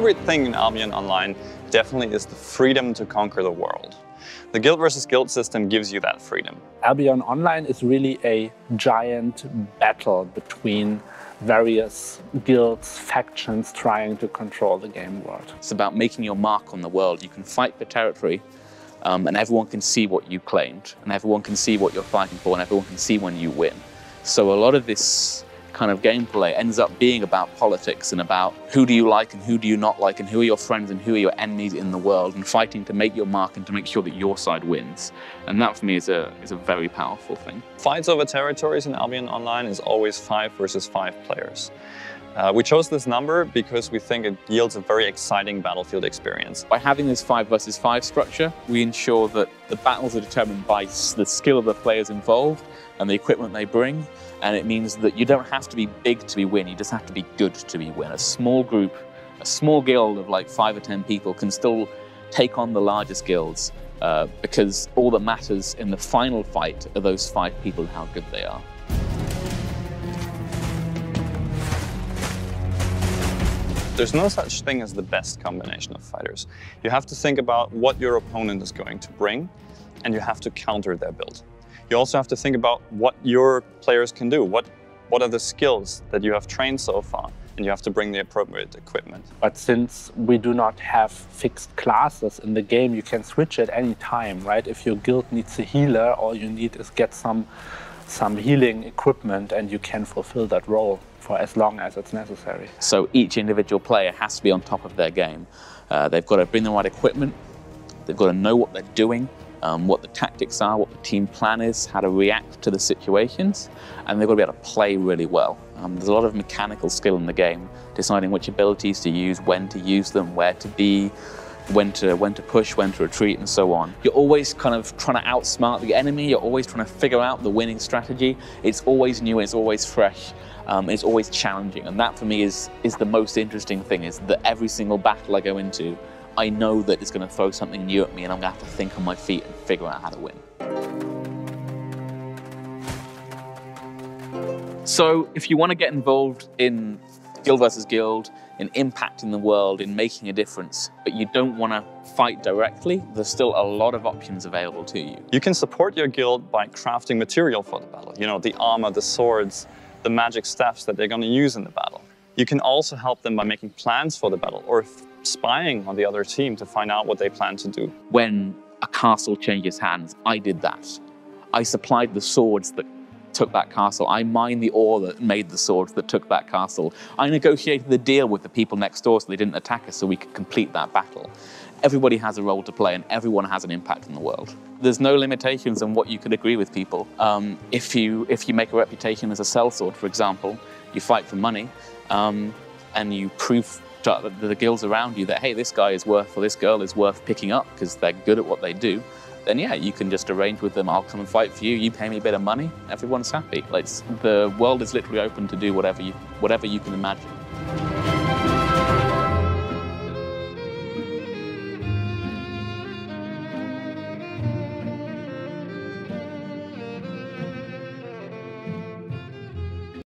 favorite thing in Albion Online definitely is the freedom to conquer the world. The guild versus guild system gives you that freedom. Albion Online is really a giant battle between various guilds, factions trying to control the game world. It's about making your mark on the world. You can fight for territory and everyone can see what you claimed, and everyone can see what you're fighting for, and everyone can see when you win. So a lot of this kind of gameplay ends up being about politics and about who do you like and who do you not like and who are your friends and who are your enemies in the world, and fighting to make your mark and to make sure that your side wins. And that for me is a very powerful thing. Fights over territories in Albion Online is always 5 versus 5 players. We chose this number because we think it yields a very exciting battlefield experience. By having this 5 versus 5 structure, we ensure that the battles are determined by the skill of the players involved and the equipment they bring, and it means that you don't have to be big to be win, you just have to be good to be win. A small group, a small guild of like 5 or 10 people can still take on the largest guilds because all that matters in the final fight are those 5 people and how good they are. There's no such thing as the best combination of fighters. You have to think about what your opponent is going to bring, and you have to counter their build. You also have to think about what your players can do. What are the skills that you have trained so far? And you have to bring the appropriate equipment. But since we do not have fixed classes in the game, you can switch at any time, right? If your guild needs a healer, all you need is get some healing equipment and you can fulfill that role for as long as it's necessary. So each individual player has to be on top of their game. They've got to bring the right equipment, they've got to know what they're doing, what the tactics are, what the team plan is, how to react to the situations, and they've got to be able to play really well. There's a lot of mechanical skill in the game, deciding which abilities to use, when to use them, where to be, when to push, when to retreat, and so on. You're always kind of trying to outsmart the enemy, you're always trying to figure out the winning strategy. It's always new, it's always fresh, it's always challenging, and that for me is the most interesting thing, is that every single battle I go into, I know that it's going to throw something new at me and I'm going to have to think on my feet and figure out how to win. So if you want to get involved in guild versus guild, in impacting the world, in making a difference, but you don't want to fight directly, there's still a lot of options available to you. You can support your guild by crafting material for the battle. You know, the armor, the swords, the magic staffs that they're going to use in the battle. You can also help them by making plans for the battle or spying on the other team to find out what they plan to do. When a castle changes hands, I did that. I supplied the swords that took that castle. I mined the ore that made the swords that took that castle. I negotiated the deal with the people next door so they didn't attack us so we could complete that battle. Everybody has a role to play and everyone has an impact in the world. There's no limitations on what you could agree with people. If you make a reputation as a sellsword, for example, you fight for money and you prove to the guilds around you that, hey, this guy is worth, or this girl is worth picking up because they're good at what they do, then yeah, you can just arrange with them, I'll come and fight for you, you pay me a bit of money, everyone's happy. Like, the world is literally open to do whatever you can imagine.